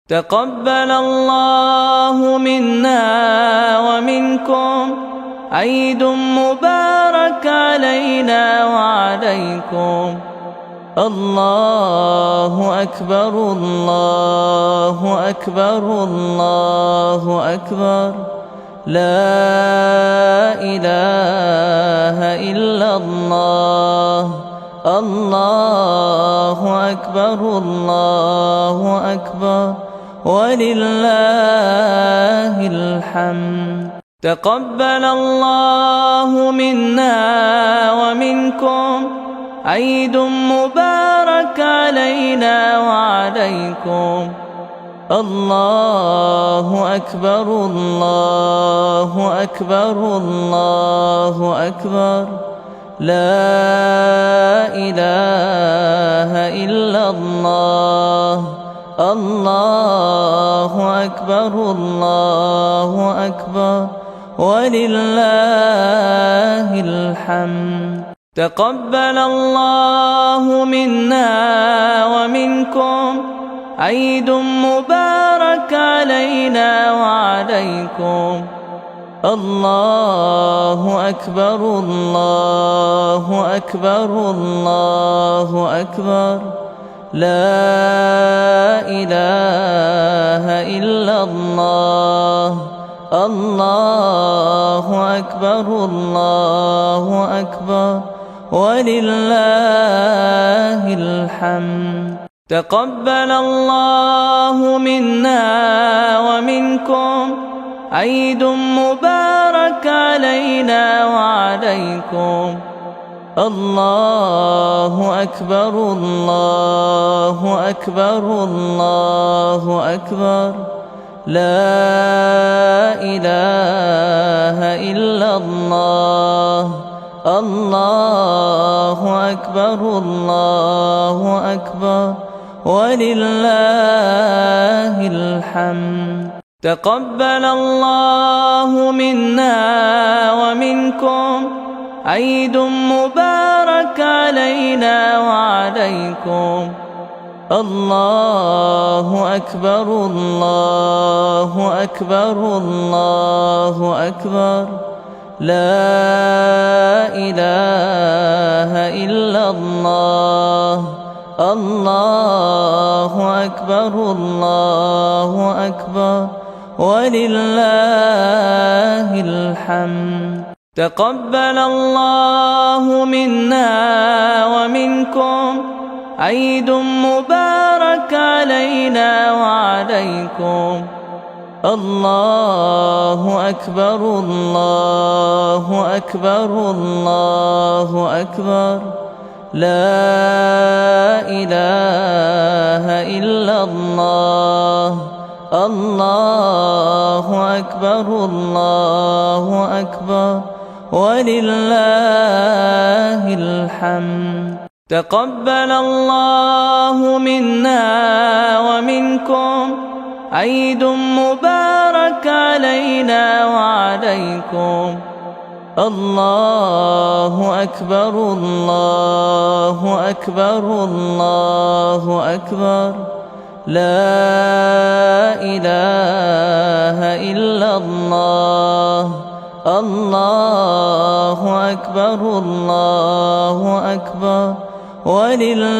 تقبل الله منا ومنكم عيد مبارك علينا وعليكم. الله أكبر الله أكبر الله أكبر، لا إله إلا الله. الله أكبر الله أكبر ولله الحمد. تقبل الله منا ومنكم عيد مبارك علينا وعليكم. الله أكبر الله أكبر الله أكبر، لا إله إلا الله. الله أكبر الله أكبر ولله الحمد. تقبل الله منا ومنكم عيد مبارك علينا وعليكم. الله أكبر الله أكبر الله أكبر، لا إله إلا الله. الله أكبر الله أكبر ولله الحمد. تقبل الله منا ومنكم عيد مبارك علينا وعليكم. الله أكبر الله أكبر الله أكبر، لا إله إلا الله. الله أكبر الله أكبر ولله الحمد. تقبل الله منا ومنكم عيد مبارك علينا وعليكم. الله أكبر الله أكبر الله أكبر، لا إله إلا الله. الله أكبر الله أكبر ولله الحمد. تقبل الله منا ومنكم عيد مبارك علينا وعليكم. الله أكبر الله أكبر الله أكبر، لا إله إلا الله. الله أكبر الله أكبر ولله الحمد. تقبل الله منا ومنكم عيد مبارك علينا وعليكم. الله أكبر الله أكبر الله أكبر، لا إله إلا الله. الله أكبر الله أكبر ولله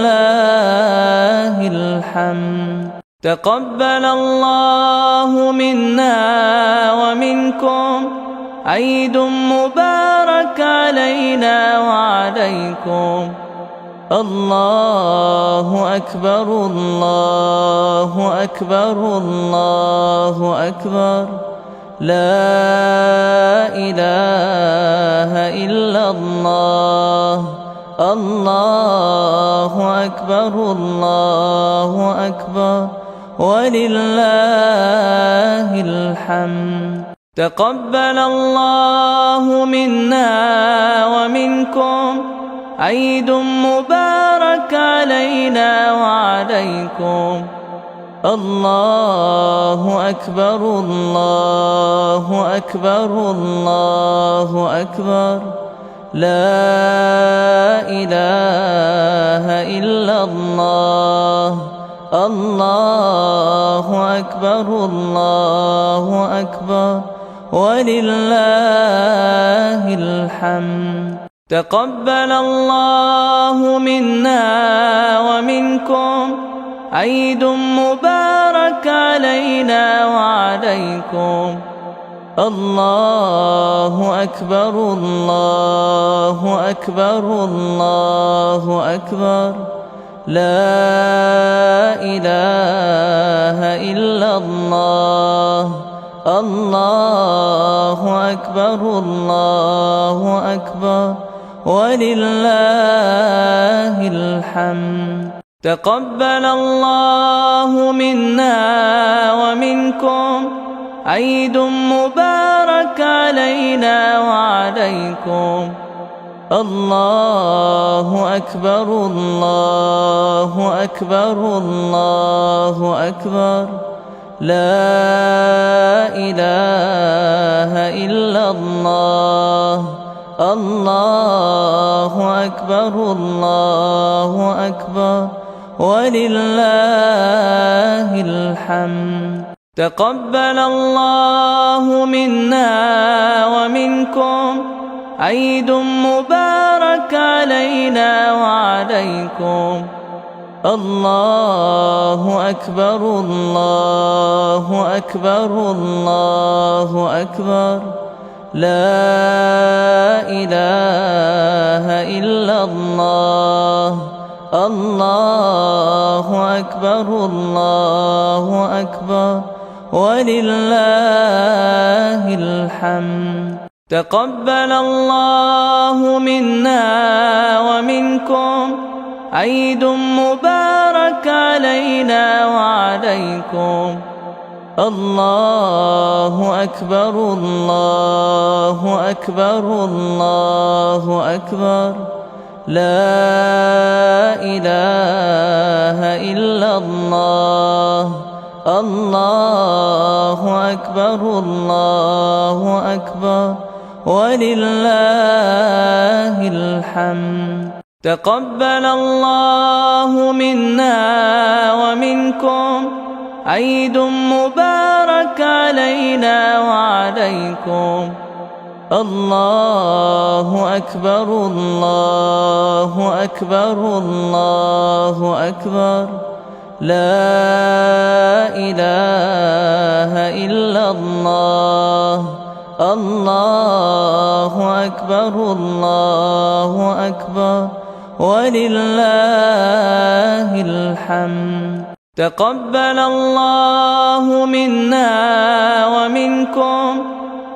الحمد. تقبل الله منا ومنكم عيد مبارك علينا وعليكم. الله أكبر الله أكبر الله أكبر، لا إله إلا الله. الله أكبر الله أكبر ولله الحمد. تقبل الله منا ومنكم عيد مبارك علينا وعليكم. الله أكبر الله أكبر الله أكبر، لا إله إلا الله. الله أكبر الله أكبر ولله الحمد. تقبل الله منا ومنكم عيد مبارك علينا وعليكم. الله أكبر الله أكبر الله أكبر لا إله إلا الله. الله أكبر الله أكبر ولله الحمد. تقبل الله منا ومنكم عيد مبارك علينا وعليكم. الله أكبر الله أكبر الله أكبر لا إله إلا الله. الله أكبر الله أكبر ولله الحمد. تقبل الله منا ومنكم عيد مبارك علينا وعليكم. الله أكبر الله أكبر الله أكبر لا إله إلا الله. الله أكبر الله أكبر ولله الحمد. تقبل الله منا ومنكم عيد مبارك علينا وعليكم. الله أكبر الله أكبر الله أكبر لا إله إلا الله. الله أكبر الله أكبر ولله الحمد. تقبل الله منا ومنكم عيد مبارك علينا وعليكم. الله أكبر الله أكبر الله أكبر لا إله إلا الله. الله أكبر الله أكبر ولله الحمد. تقبل الله منا ومنكم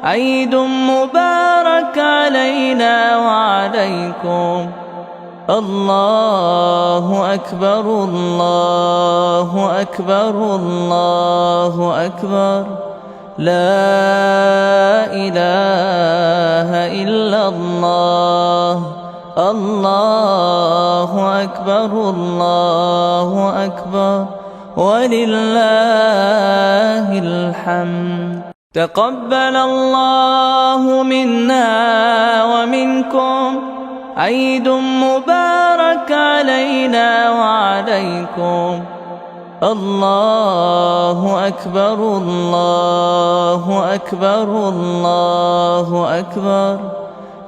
عيد مبارك علينا وعليكم. الله أكبر الله أكبر الله أكبر لا إله إلا الله. الله أكبر الله أكبر ولله الحمد. تقبل الله منا ومنكم عيد مبارك علينا وعليكم. الله أكبر الله أكبر الله أكبر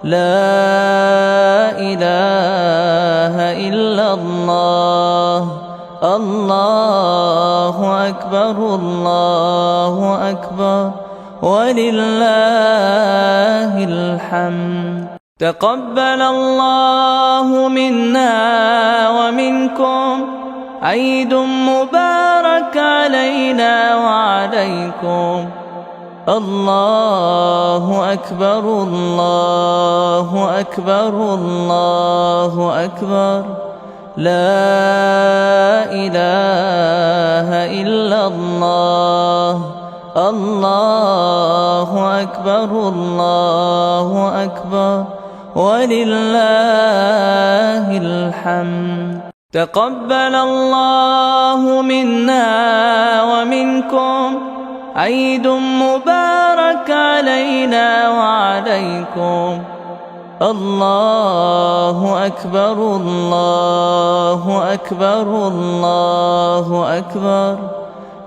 لا إله إلا الله. الله أكبر الله أكبر ولله الحمد. تقبل الله منا ومنكم عيد مبارك علينا وعليكم. الله أكبر الله أكبر الله أكبر لا إله إلا الله. الله أكبر الله أكبر ولله الحمد. تقبل الله منا ومنكم عيد مبارك علينا وعليكم. الله أكبر الله أكبر الله أكبر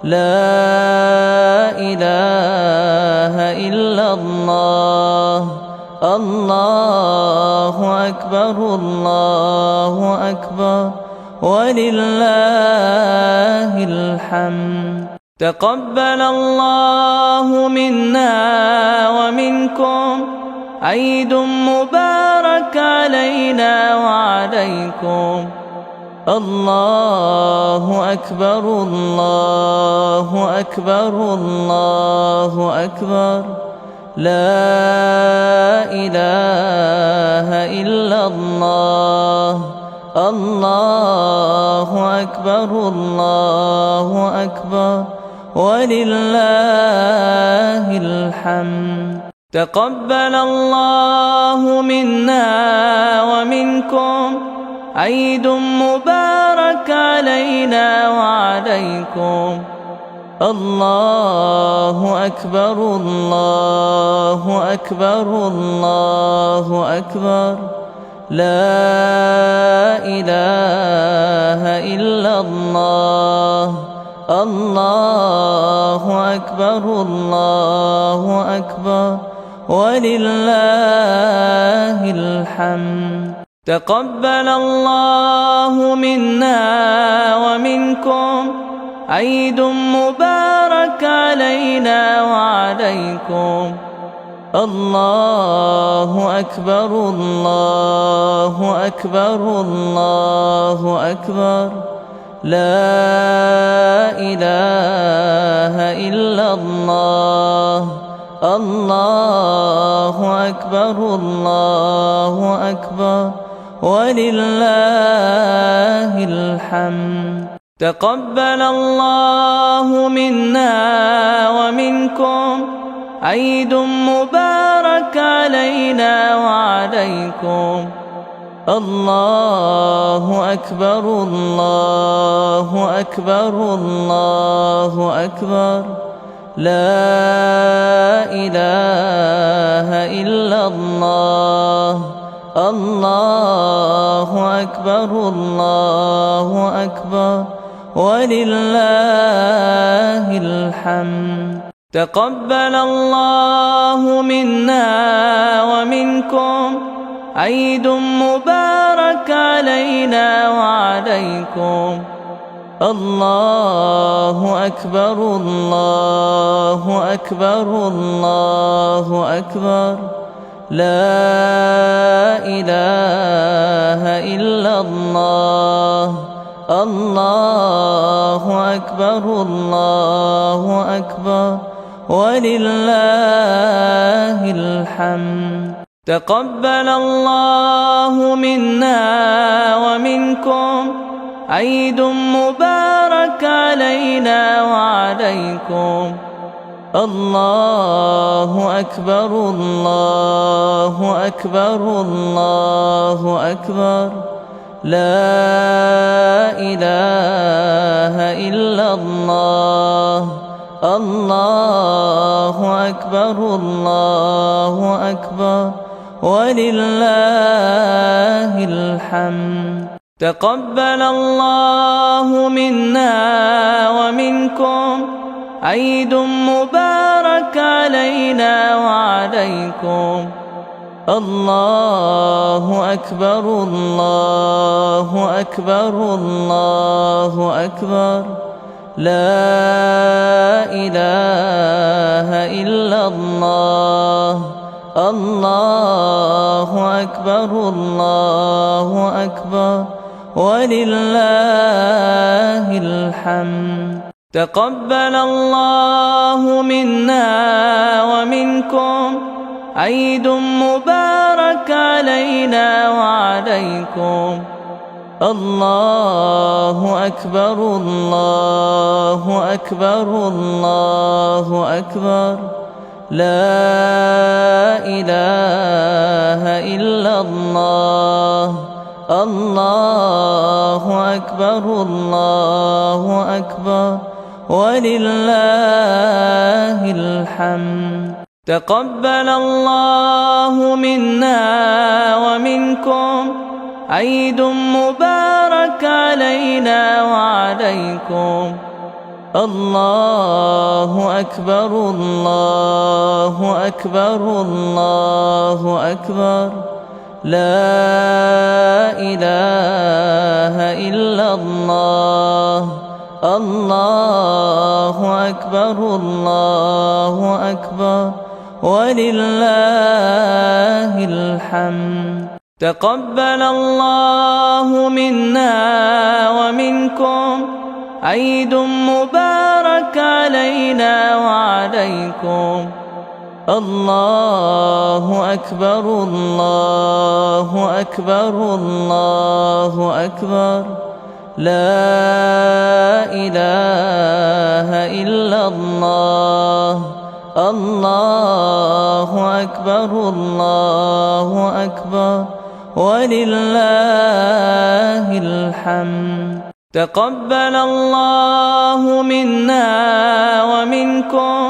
لا إله إلا الله الله أكبر الله أكبر ولله الحمد تقبل الله منا ومنكم عيد مبارك علينا وعليكم الله أكبر الله أكبر الله أكبر لا إله إلا الله الله أكبر الله أكبر ولله الحمد تقبل الله منا ومنكم عيد مبارك علينا وعليكم الله أكبر الله أكبر الله أكبر لا إله إلا الله الله أكبر الله أكبر ولله الحمد تقبل الله منا ومنكم عيد مبارك علينا وعليكم الله أكبر الله أكبر الله أكبر لا إله إلا الله الله أكبر الله أكبر ولله الحمد تقبل الله منا ومنكم عيد مبارك علينا وعليكم الله أكبر الله أكبر الله أكبر لا إله إلا الله الله أكبر الله أكبر ولله الحمد تقبل الله منا ومنكم عيد مبارك علينا وعليكم الله أكبر الله أكبر الله أكبر لا إله إلا الله الله أكبر الله أكبر ولله الحمد تقبل الله منا ومنكم عيد مبارك علينا وعليكم الله أكبر الله أكبر الله أكبر لا إله إلا الله الله أكبر الله أكبر ولله الحمد تقبل الله منا ومنكم عيد مبارك علينا وعليكم الله أكبر الله أكبر الله أكبر لا إله إلا الله الله أكبر الله أكبر ولله الحمد تقبل الله منا ومنكم عيد مبارك علينا وعليكم الله أكبر الله أكبر الله أكبر لا إله إلا الله الله أكبر الله أكبر ولله الحمد تقبل الله منا ومنكم عيد مبارك علينا وعليكم. الله أكبر الله أكبر الله أكبر، لا إله إلا الله. الله أكبر الله أكبر ولله الحمد. تقبل الله منا ومنكم عيد مبارك علينا وعليكم. الله أكبر الله أكبر الله أكبر، لا إله إلا الله. الله أكبر الله أكبر ولله الحمد. تقبل الله منا ومنكم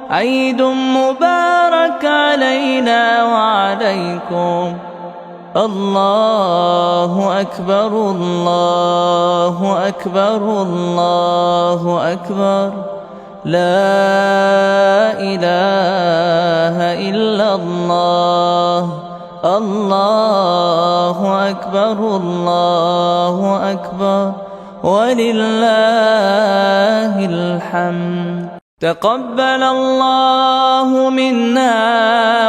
عيد مبارك علينا وعليكم. الله أكبر الله أكبر الله أكبر، لا إله إلا الله. الله أكبر الله أكبر ولله الحمد. تقبل الله منا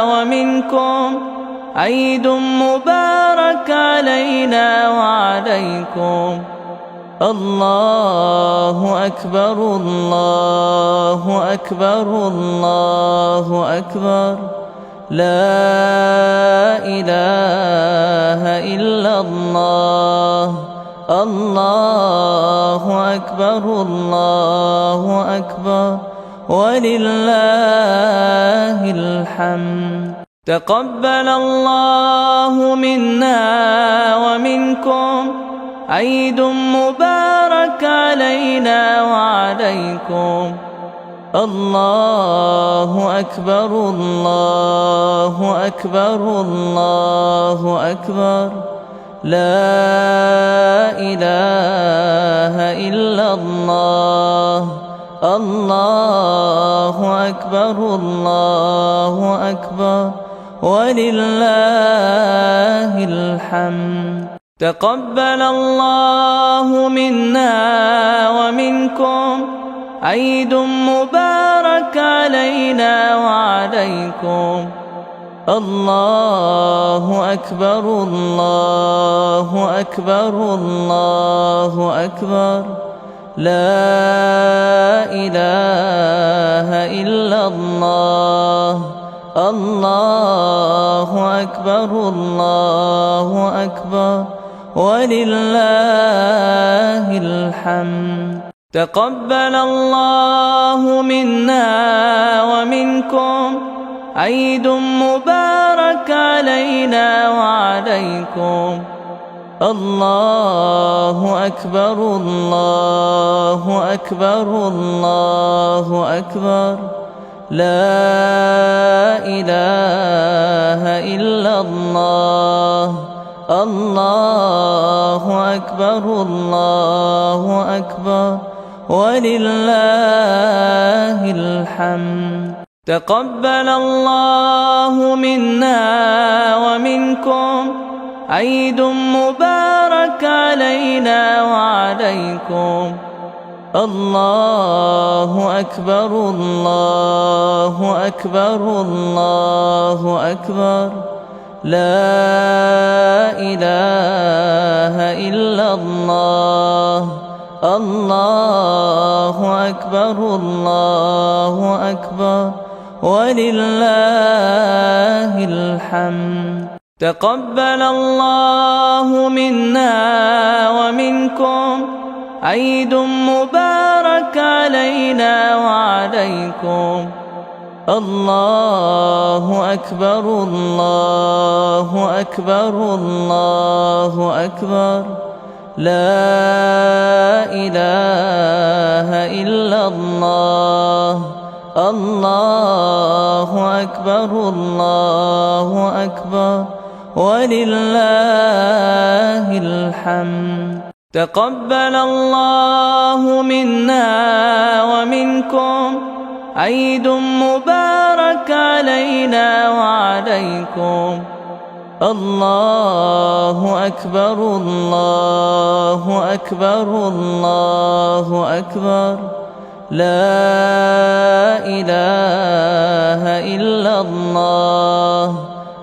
ومنكم عيد مبارك علينا وعليكم. الله أكبر الله أكبر الله أكبر، لا إله إلا الله. الله أكبر الله أكبر ولله الحمد. تقبل الله منا ومنكم عيد مبارك علينا وعليكم. الله أكبر الله أكبر الله أكبر، لا إله إلا الله. الله أكبر الله أكبر ولله الحمد. تقبل الله منا ومنكم عيد مبارك علينا وعليكم. الله أكبر الله أكبر الله أكبر، لا إله إلا الله. الله أكبر الله أكبر ولله الحمد. تقبل الله منا ومنكم عيد مبارك علينا وعليكم. الله أكبر الله أكبر الله أكبر، لا إله إلا الله. الله أكبر الله أكبر ولله الحمد. تقبل الله منا ومنكم عيد مبارك علينا وعليكم. الله أكبر الله أكبر الله أكبر، لا إله إلا الله. الله أكبر الله أكبر ولله الحمد. تقبل الله منا ومنكم عيد مبارك علينا وعليكم. الله أكبر الله أكبر الله أكبر، لا إله إلا الله. الله أكبر الله أكبر ولله الحمد. تقبل الله منا ومنكم عيد مبارك علينا وعليكم. الله أكبر الله أكبر الله أكبر لا إله إلا الله.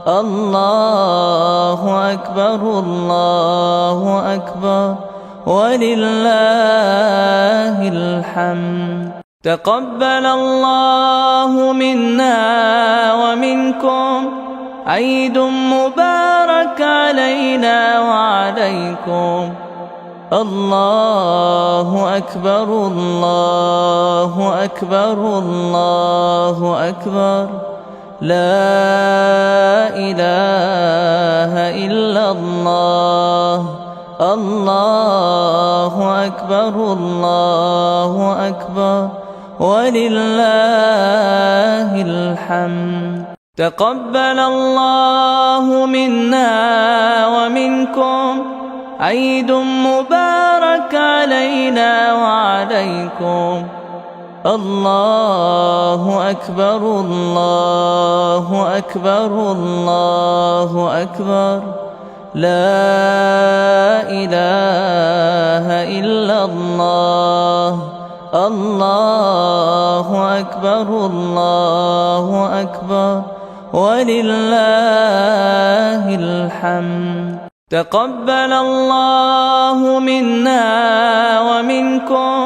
الله أكبر الله أكبر ولله الحمد. تقبل الله منا ومنكم عيد مبارك علينا وعليكم. الله أكبر الله أكبر الله أكبر لا إله إلا الله. الله أكبر الله أكبر ولله الحمد. تقبل الله منا ومنكم عيد مبارك علينا وعليكم. الله أكبر الله أكبر الله أكبر لا إله إلا الله. الله أكبر الله أكبر ولله الحمد. تقبل الله منا ومنكم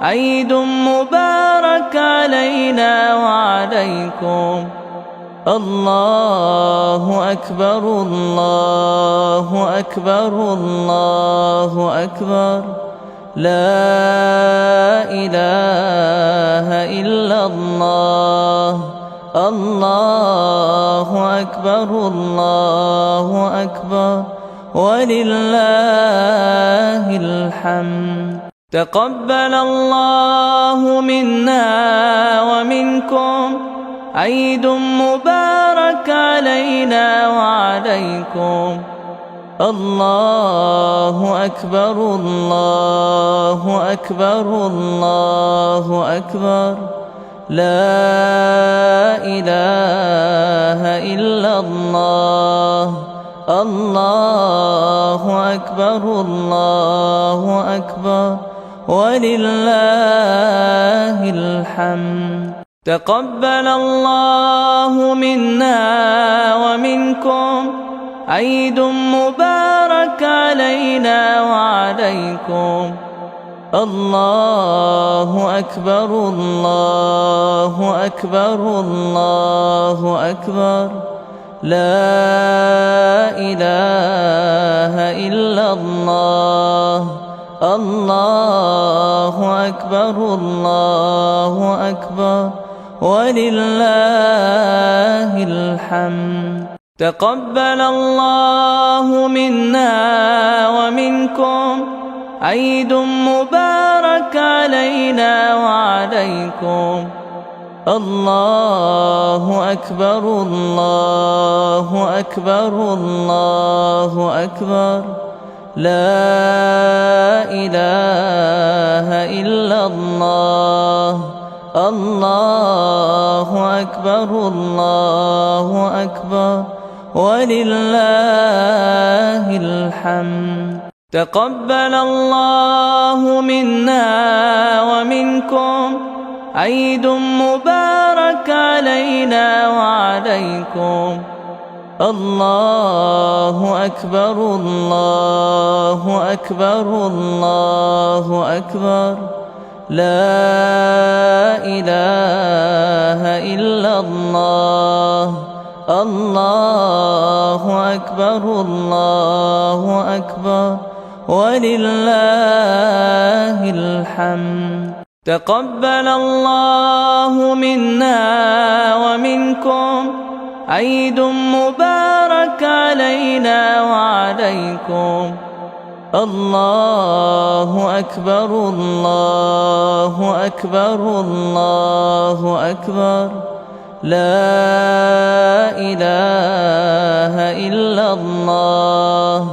عيد مبارك علينا وعليكم. الله أكبر الله أكبر الله أكبر لا إله إلا الله. الله أكبر الله أكبر ولله الحمد. تقبل الله منا ومنكم عيد مبارك علينا وعليكم. الله أكبر الله أكبر الله أكبر لا إله إلا الله. الله أكبر الله أكبر ولله الحمد. تقبل الله منا ومنكم عيد مبارك علينا وعليكم. الله أكبر الله أكبر الله أكبر لا إله إلا الله. الله أكبر الله أكبر ولله الحمد. تقبل الله منا ومنكم عيد مبارك علينا وعليكم. الله أكبر الله أكبر الله أكبر لا إله إلا الله. الله أكبر الله أكبر ولله الحمد. تقبل الله منا ومنكم عيد مبارك علينا وعليكم. الله أكبر الله أكبر الله أكبر لا إله إلا الله. الله أكبر الله أكبر ولله الحمد. تقبل الله منا ومنكم عيد مبارك علينا وعليكم. الله أكبر الله أكبر الله أكبر لا إله إلا الله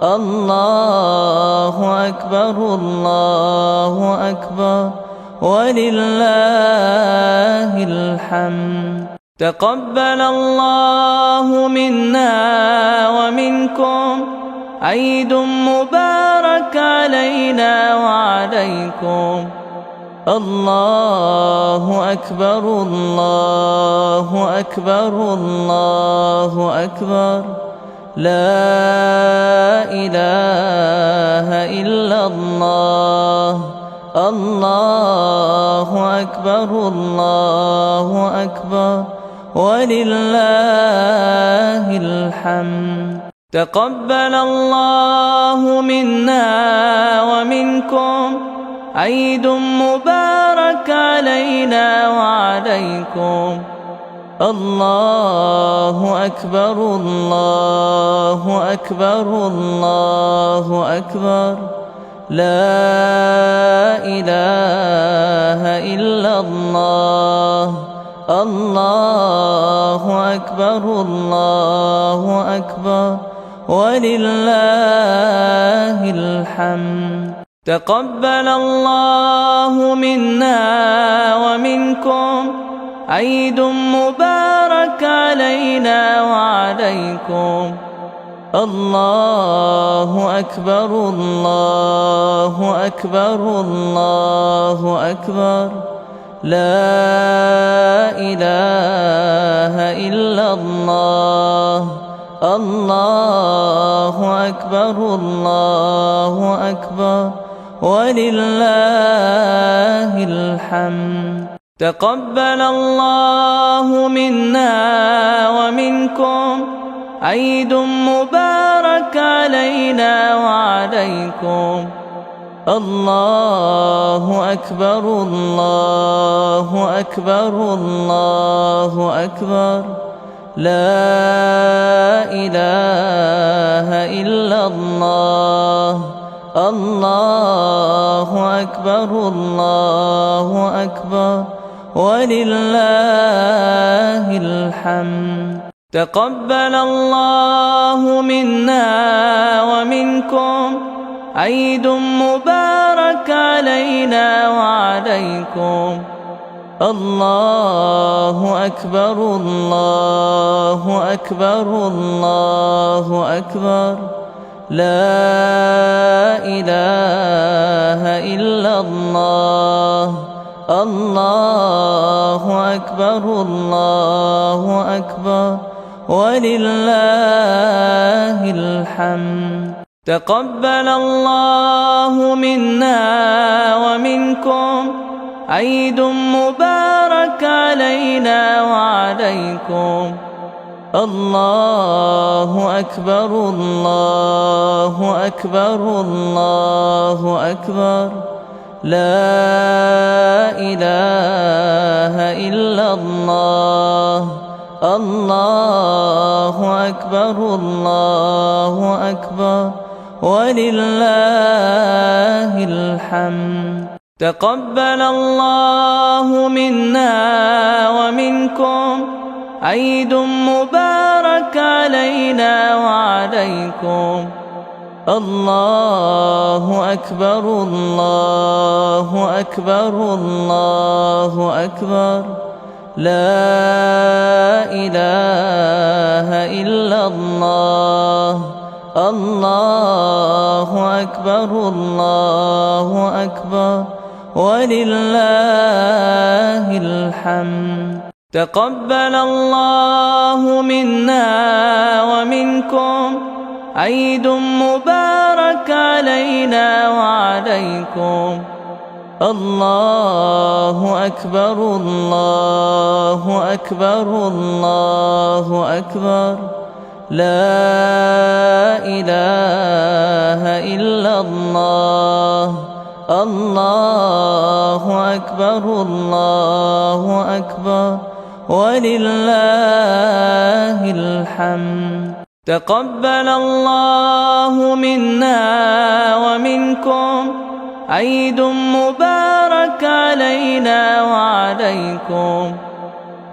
الله أكبر الله أكبر ولله الحمد تقبل الله منا ومنكم عيد مبارك علينا وعليكم الله أكبر الله أكبر الله أكبر لا إله إلا الله الله أكبر الله أكبر ولله الحمد تقبل الله منا ومنكم عيد مبارك علينا وعليكم الله أكبر الله أكبر الله أكبر لا إله إلا الله الله أكبر الله أكبر ولله الحمد تقبل الله منا ومنكم عيد مبارك علينا وعليكم الله أكبر الله أكبر الله أكبر لا إله إلا الله الله أكبر الله أكبر ولله الحمد تقبل الله منا ومنكم عيد مبارك علينا وعليكم الله أكبر الله أكبر الله أكبر لا إله إلا الله الله أكبر الله أكبر ولله الحمد تقبل الله منا ومنكم عيد مبارك علينا وعليكم الله أكبر الله أكبر الله أكبر لا إله إلا الله الله أكبر الله أكبر ولله الحمد تقبل الله منا ومنكم عيد مبارك علينا وعليكم الله أكبر الله أكبر الله أكبر لا إله إلا الله الله أكبر الله أكبر ولله الحمد تقبل الله منا ومنكم عيد مبارك علينا وعليكم الله أكبر الله أكبر الله أكبر لا إله إلا الله الله أكبر الله أكبر ولله الحمد تقبل الله منا ومنكم عيد مبارك علينا وعليكم الله أكبر الله أكبر الله أكبر لا إله إلا الله الله أكبر الله أكبر ولله الحمد تقبل الله منا ومنكم، عيد مبارك علينا وعليكم.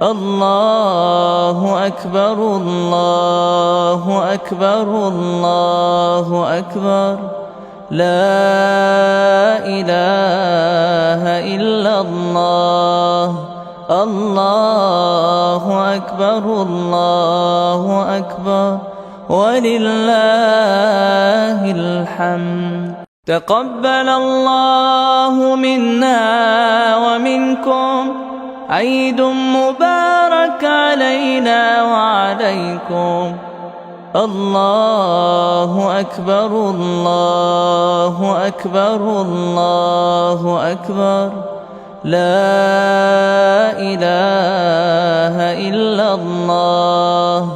الله أكبر الله أكبر الله أكبر، لا إله إلا الله. الله أكبر الله أكبر، ولله الحمد. تقبل الله منا ومنكم، عيد مبارك علينا وعليكم. الله أكبر الله أكبر الله أكبر، لا إله إلا الله.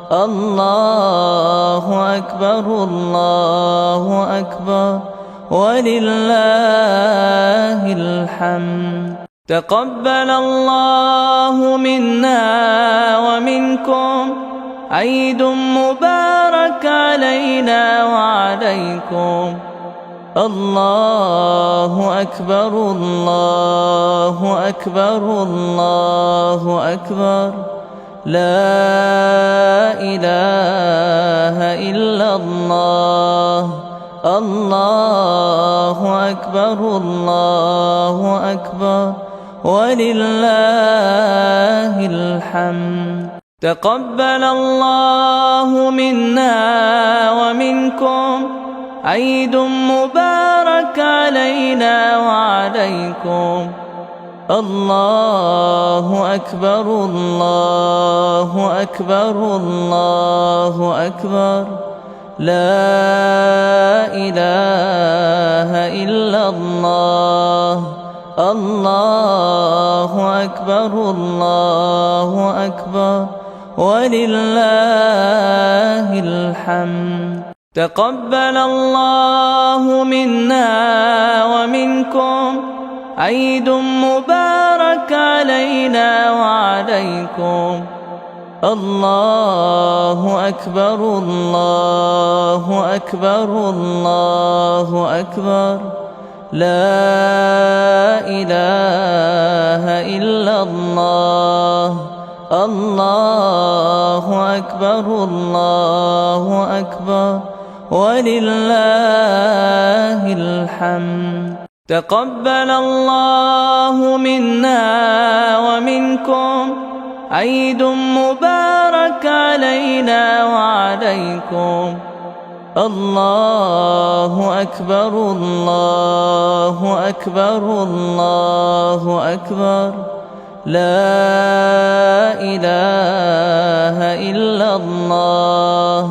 الله أكبر الله أكبر، ولله الحمد. تقبل الله منا ومنكم، عيد مبارك علينا وعليكم. الله أكبر الله أكبر الله أكبر، لا إله إلا الله. الله أكبر الله أكبر، ولله الحمد. تقبل الله منا ومنكم، عيد مبارك علينا وعليكم. الله أكبر الله أكبر الله أكبر، لا إله إلا الله. الله أكبر الله أكبر، ولله الحمد. تقبل الله منا ومنكم، عيد مبارك علينا وعليكم. الله أكبر الله أكبر الله أكبر، لا إله إلا الله. الله أكبر الله أكبر، ولله الحمد. تقبل الله منا ومنكم، عيد مبارك علينا وعليكم. الله أكبر الله أكبر الله أكبر، لا إله إلا الله.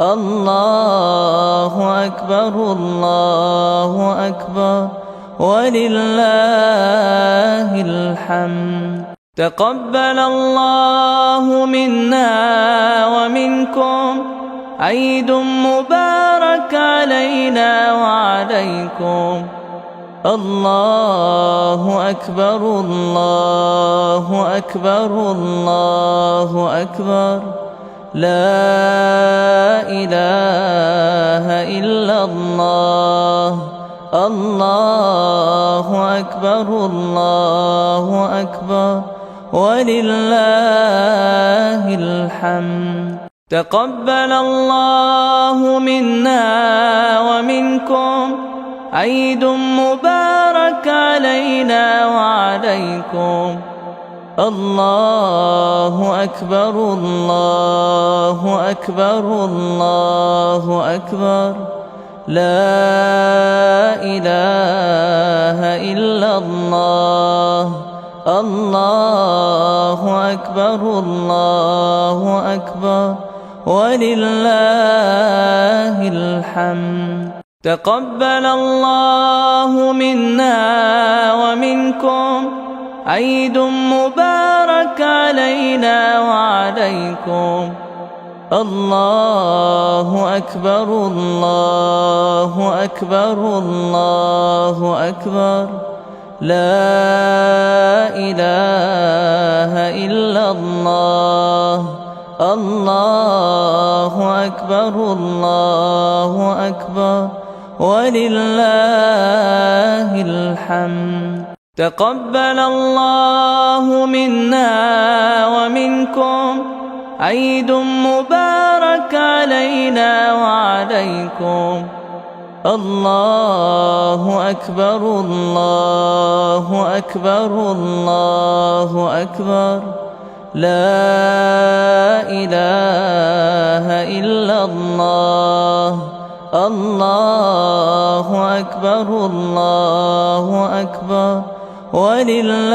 الله أكبر الله أكبر، ولله الحمد. تقبل الله منا ومنكم، عيد مبارك علينا وعليكم. الله أكبر الله أكبر الله أكبر، لا إله إلا الله. الله أكبر الله أكبر، ولله الحمد. تقبل الله منا ومنكم، عيد مبارك علينا وعليكم. الله أكبر الله أكبر الله أكبر، لا إله إلا الله. الله أكبر الله أكبر، ولله الحمد. تقبل الله منا ومنكم، عيد مبارك علينا وعليكم. الله أكبر الله أكبر الله أكبر، لا إله إلا الله. الله أكبر الله أكبر ولله الحمد. تقبل الله منا ومنكم، عيد مبارك علينا وعليكم. الله أكبر الله أكبر الله أكبر، لا إله إلا الله. الله أكبر الله أكبر ولله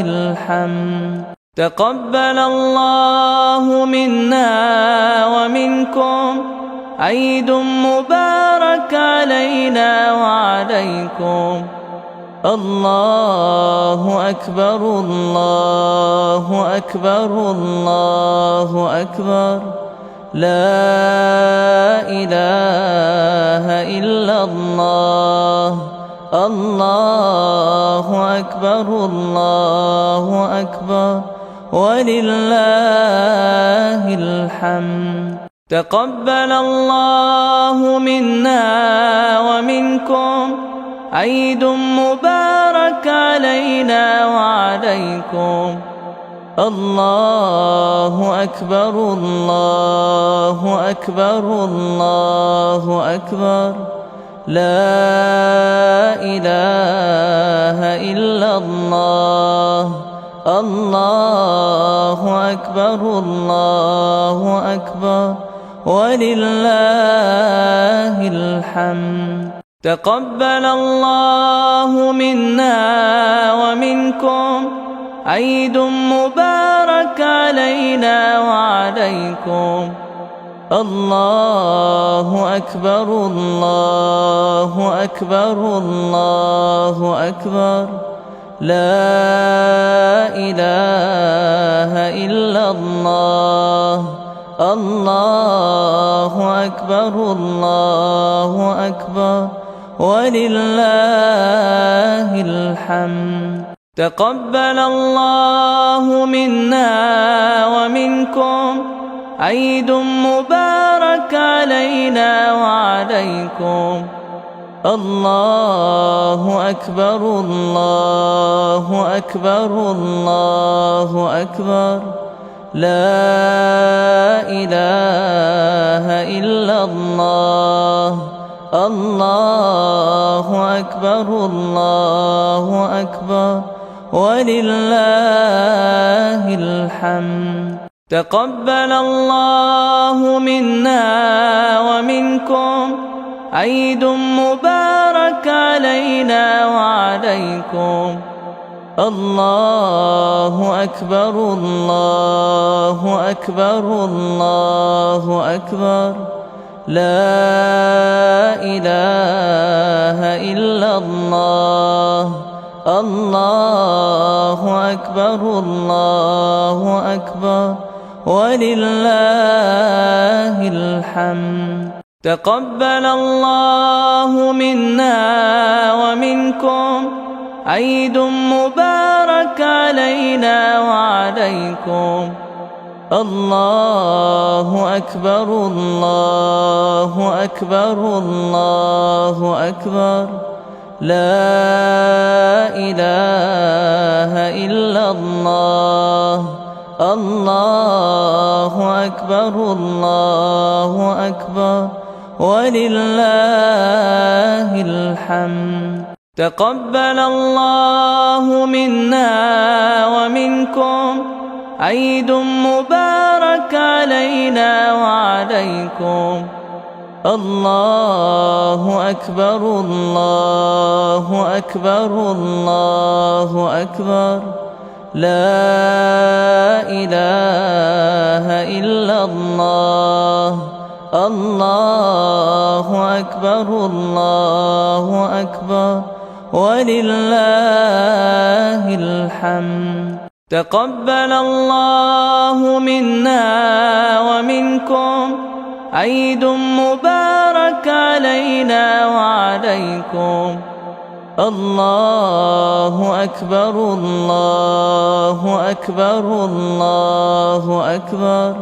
الحمد. تقبل الله منا ومنكم، عيد مبارك علينا وعليكم. الله أكبر الله أكبر الله أكبر، لا إله إلا الله. الله أكبر الله أكبر ولله الحمد. تقبل الله منا ومنكم، عيد مبارك علينا وعليكم. الله أكبر الله أكبر الله أكبر، لا إله إلا الله. الله أكبر الله أكبر ولله الحمد. تقبل الله منا ومنكم، عيد مبارك علينا وعليكم. الله أكبر الله أكبر الله أكبر، لا إله إلا الله. الله أكبر الله أكبر ولله الحمد. تقبل الله منا ومنكم، عيد مبارك علينا وعليكم. الله أكبر الله أكبر الله أكبر، لا إله إلا الله. الله أكبر الله أكبر ولله الحمد. تقبل الله منا ومنكم، عيد مبارك علينا وعليكم. الله أكبر الله أكبر الله أكبر، لا إله إلا الله. الله أكبر الله أكبر ولله الحمد. تقبل الله منا ومنكم، عيد مبارك علينا وعليكم. الله أكبر الله أكبر الله أكبر، لا إله إلا الله. الله أكبر الله أكبر ولله الحمد. تقبل الله منا ومنكم، عيد مبارك علينا وعليكم. الله أكبر الله أكبر الله أكبر، لا إله إلا الله. الله أكبر الله أكبر ولله الحمد. تقبل الله منا ومنكم، عيد مبارك علينا وعليكم. الله أكبر الله الله أكبر الله أكبر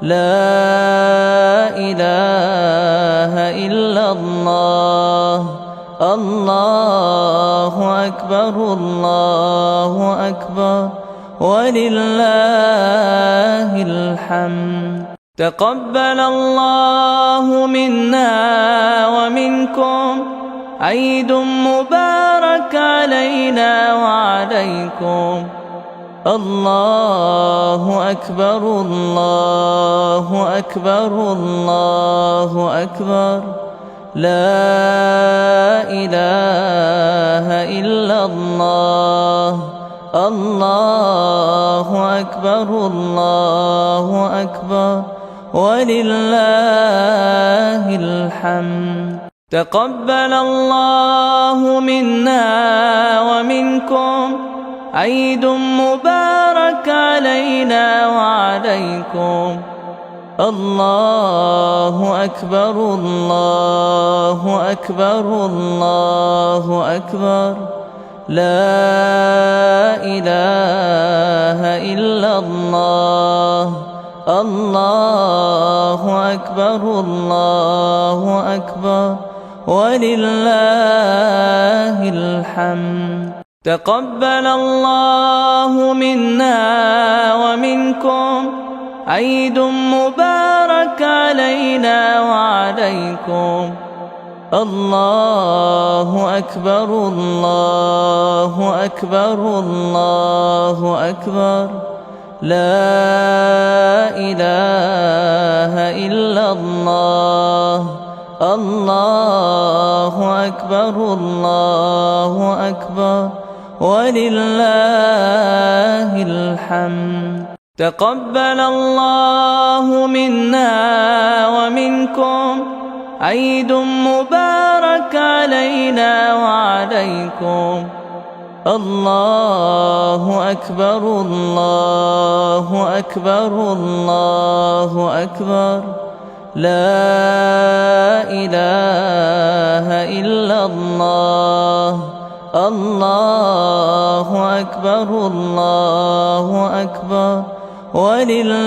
لا إله إلا الله الله أكبر الله أكبر ولله الحمد تقبل الله منا ومنكم عيد مبارك علينا وعليكم الله أكبر الله أكبر الله أكبر لا إله إلا الله الله أكبر الله أكبر ولله الحمد تقبل الله منا ومنكم عيد مبارك علينا وعليكم الله أكبر الله أكبر الله أكبر لا إله إلا الله الله أكبر الله أكبر ولله الحمد تقبل الله منا ومنكم عيد مبارك علينا وعليكم الله أكبر الله أكبر الله أكبر لا إله إلا الله الله أكبر الله أكبر ولله الحمد تقبل الله منا ومنكم عيد مبارك علينا وعليكم الله أكبر الله أكبر الله أكبر لا إله إلا الله الله أكبر الله أكبر ولله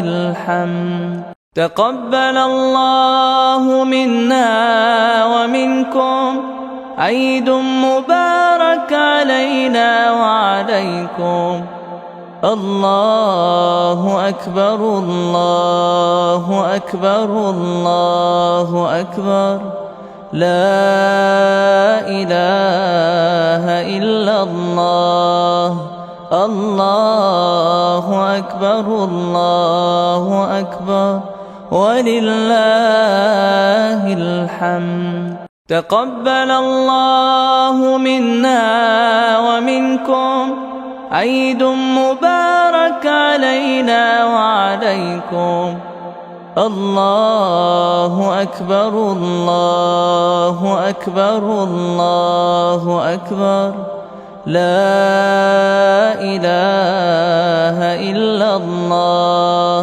الحمد تقبل الله منا ومنكم عيد مبارك علينا وعليكم الله أكبر الله أكبر الله أكبر لا إله إلا الله الله أكبر الله أكبر ولله الحمد تقبل الله منا ومنكم عيد مبارك علينا وعليكم الله أكبر الله أكبر الله أكبر لا إله إلا الله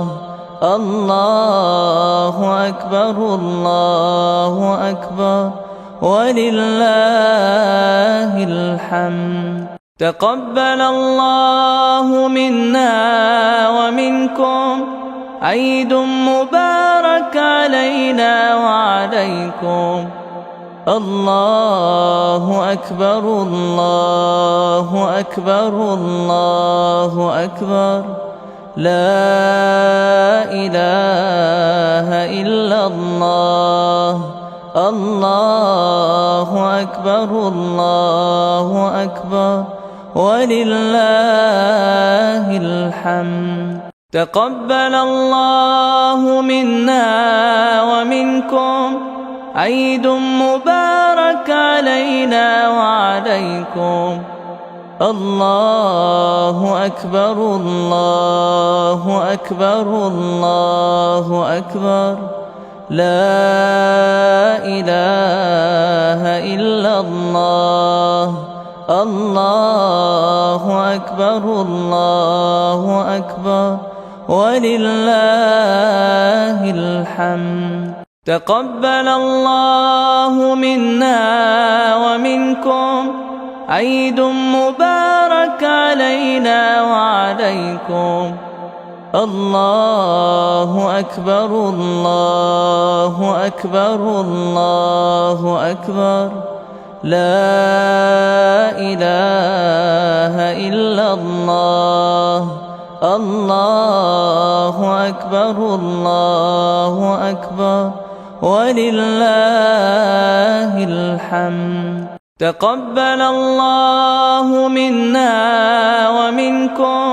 الله أكبر الله أكبر ولله الحمد تقبل الله منا ومنكم عيد مبارك علينا وعليكم الله أكبر الله أكبر الله أكبر لا إله إلا الله الله أكبر الله أكبر ولله الحمد تقبل الله منا ومنكم عيد مبارك علينا وعليكم الله أكبر الله أكبر الله أكبر لا إله إلا الله الله أكبر الله أكبر ولله الحمد تقبل الله منا ومنكم عيد مبارك علينا وعليكم. الله أكبر الله أكبر الله أكبر. لا إله إلا الله. الله أكبر الله أكبر ولله الحمد. تقبل الله منا ومنكم.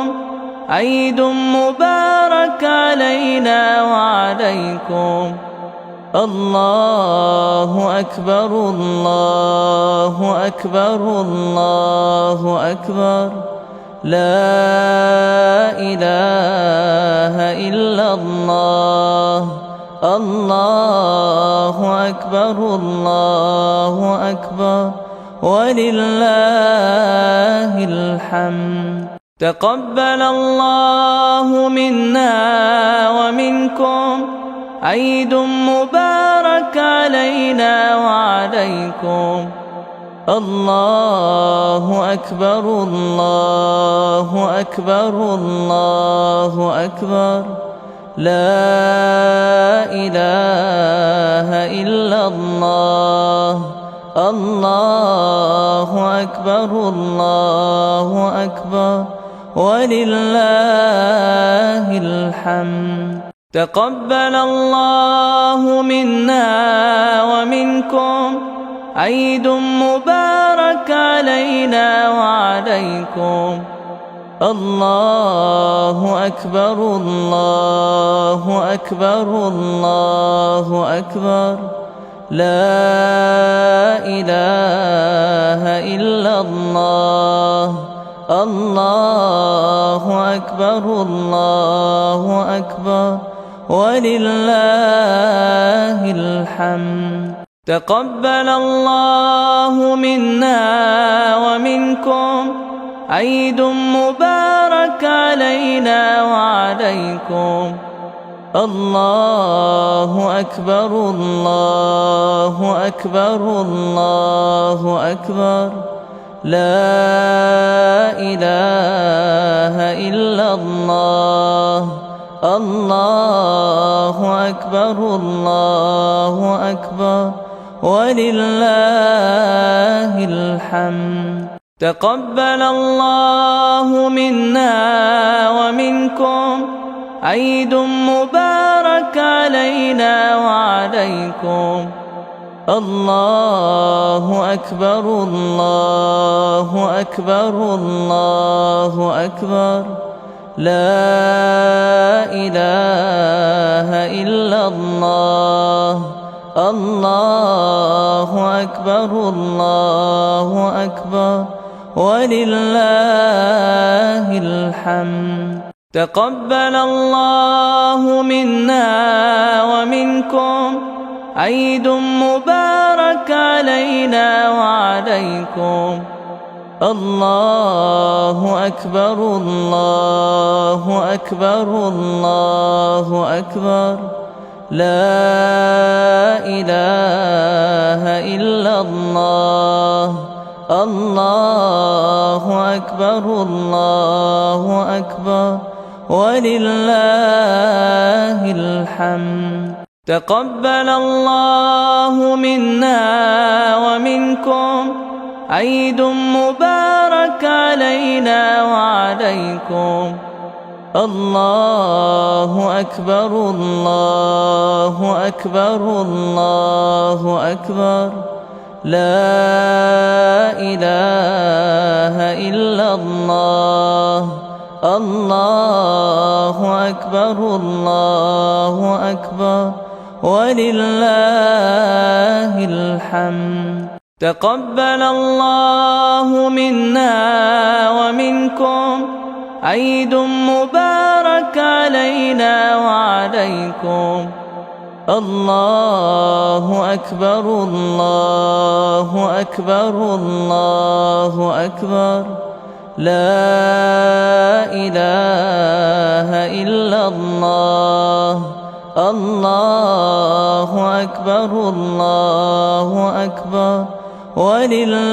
عيد مبارك علينا وعليكم. الله أكبر الله أكبر الله أكبر. لا إله إلا الله. الله أكبر الله أكبر ولله الحمد. تقبل الله منا ومنكم. عيد مبارك علينا وعليكم. الله أكبر الله أكبر الله أكبر. لا إله إلا الله. الله أكبر الله أكبر ولله الحمد. تقبل الله منا ومنكم. عيد مبارك علينا وعليكم. الله أكبر الله أكبر الله أكبر. لا إله إلا الله. الله أكبر الله أكبر ولله الحمد. تقبل الله منا ومنكم. عيد مبارك علينا وعليكم. الله أكبر الله أكبر الله أكبر. لا إله إلا الله. الله أكبر الله أكبر ولله الحمد. تقبل الله منا ومنكم. عيد مبارك علينا وعليكم. الله أكبر الله أكبر الله أكبر. لا إله إلا الله. الله أكبر الله أكبر ولله الحمد. تقبل الله منا ومنكم. عيد مبارك علينا وعليكم. الله أكبر الله أكبر الله أكبر. لا إله إلا الله. الله أكبر الله أكبر ولله الحمد. تقبل الله منا ومنكم. عيد مبارك علينا وعليكم. الله أكبر الله أكبر الله أكبر. لا إله إلا الله. الله أكبر الله أكبر ولله الحمد. تقبل الله منا ومنكم. عيد مبارك علينا وعليكم. الله أكبر الله أكبر الله أكبر. لا إله إلا الله. الله أكبر الله أكبر ولله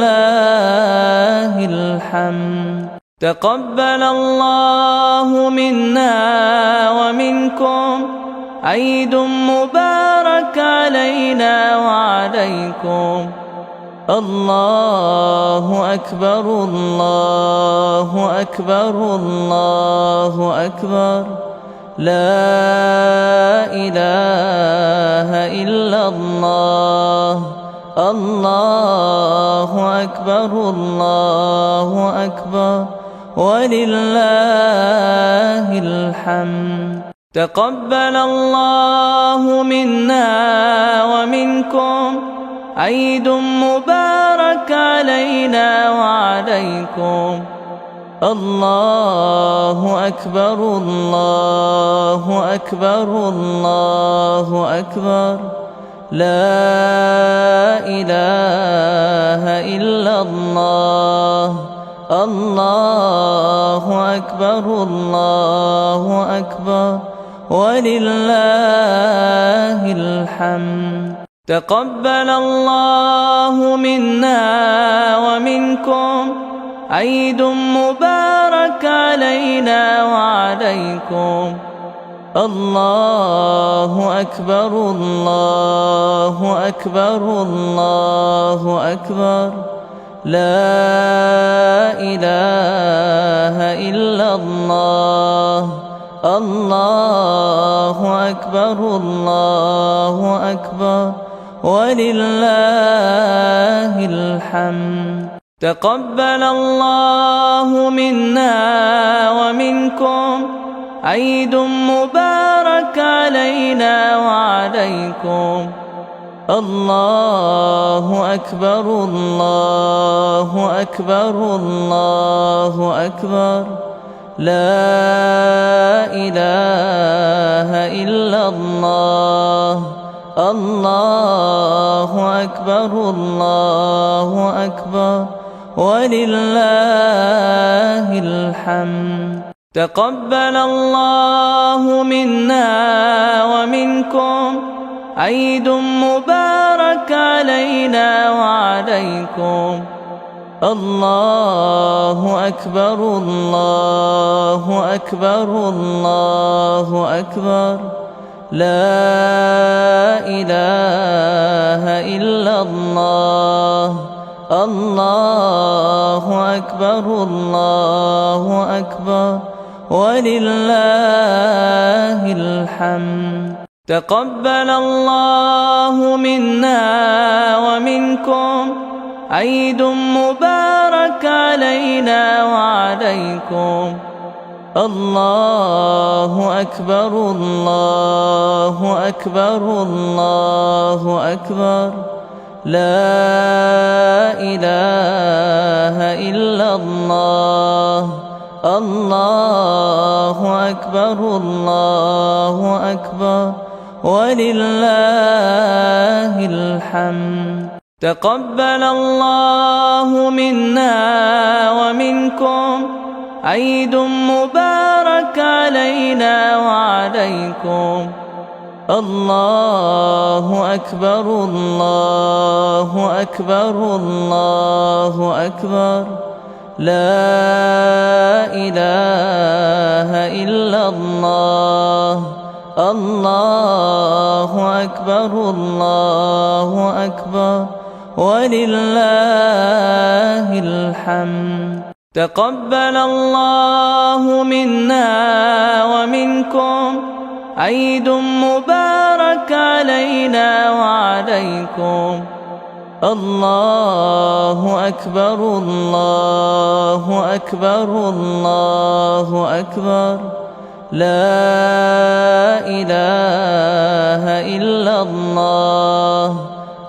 الحمد. تقبل الله منا ومنكم، عيد مبارك علينا وعليكم. الله أكبر الله أكبر الله أكبر، لا إله إلا الله. الله أكبر الله أكبر، ولله الحمد. تقبل الله منا ومنكم، عيد مبارك علينا وعليكم. الله أكبر الله أكبر الله أكبر، لا إله إلا الله. الله أكبر الله أكبر، ولله الحمد. تقبل الله منا ومنكم، عيد مبارك علينا وعليكم. الله أكبر الله أكبر الله أكبر، لا إله إلا الله. الله أكبر الله أكبر، ولله الحمد. تقبل الله منا ومنكم، عيد مبارك علينا وعليكم. الله أكبر الله أكبر الله أكبر، لا إله إلا الله. الله أكبر الله أكبر، ولله الحمد. تقبل الله منا ومنكم، عيد مبارك علينا وعليكم. الله أكبر الله أكبر الله أكبر، لا إله إلا الله. الله أكبر الله أكبر، ولله الحمد. تقبل الله منا ومنكم، عيد مبارك علينا وعليكم. الله أكبر الله أكبر الله أكبر، لا إله إلا الله. الله أكبر الله أكبر، ولله الحمد. تقبل الله منا ومنكم، عيد مبارك علينا وعليكم. الله أكبر الله أكبر الله أكبر، لا إله إلا الله. الله أكبر الله أكبر، ولله الحمد. تقبل الله منا ومنكم، عيد مبارك علينا وعليكم. الله أكبر الله أكبر الله أكبر، لا إله إلا الله.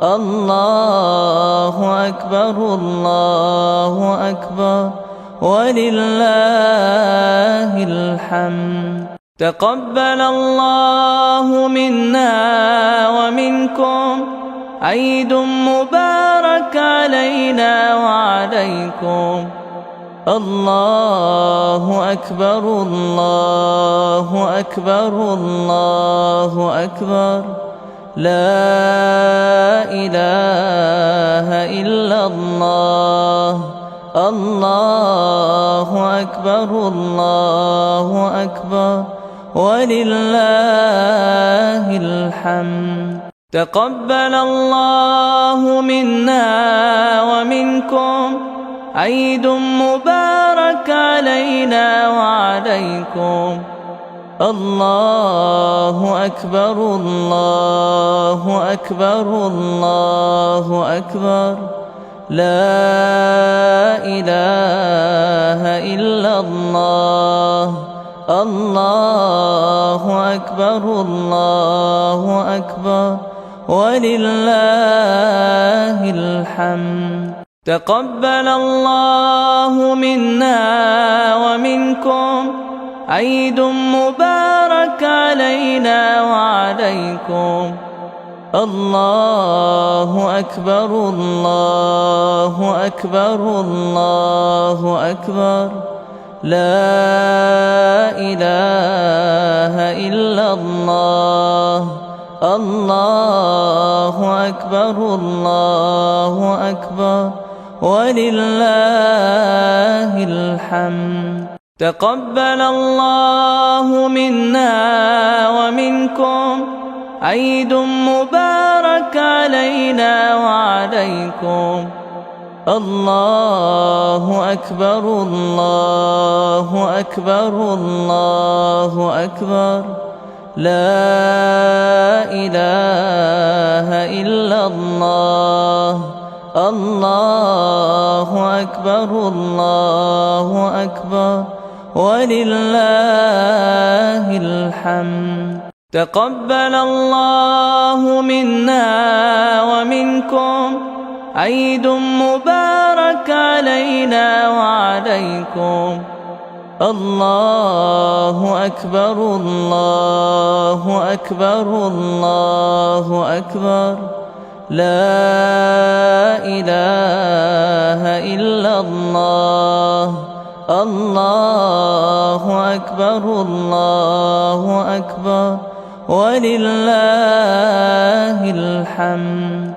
الله أكبر الله أكبر، ولله الحمد. تقبل الله منا ومنكم، عيد مبارك علينا وعليكم. الله أكبر الله أكبر الله أكبر، لا إله إلا الله. الله أكبر الله أكبر ولله الحمد. تقبل الله منا ومنكم، عيد مبارك علينا وعليكم. الله أكبر الله أكبر الله أكبر، لا إله إلا الله. الله أكبر الله أكبر ولله الحمد. تقبل الله منا ومنكم، عيد مبارك علينا وعليكم. الله أكبر الله أكبر الله أكبر، لا إله إلا الله. الله أكبر الله أكبر ولله الحمد. تقبل الله منا ومنكم، عيد مبارك علينا وعليكم. الله أكبر الله أكبر الله أكبر، لا إله إلا الله. الله أكبر الله أكبر ولله الحمد. تقبل الله منا ومنكم، عيد مبارك علينا وعليكم. الله أكبر الله أكبر الله أكبر، لا إله إلا الله. الله أكبر الله أكبر ولله الحمد.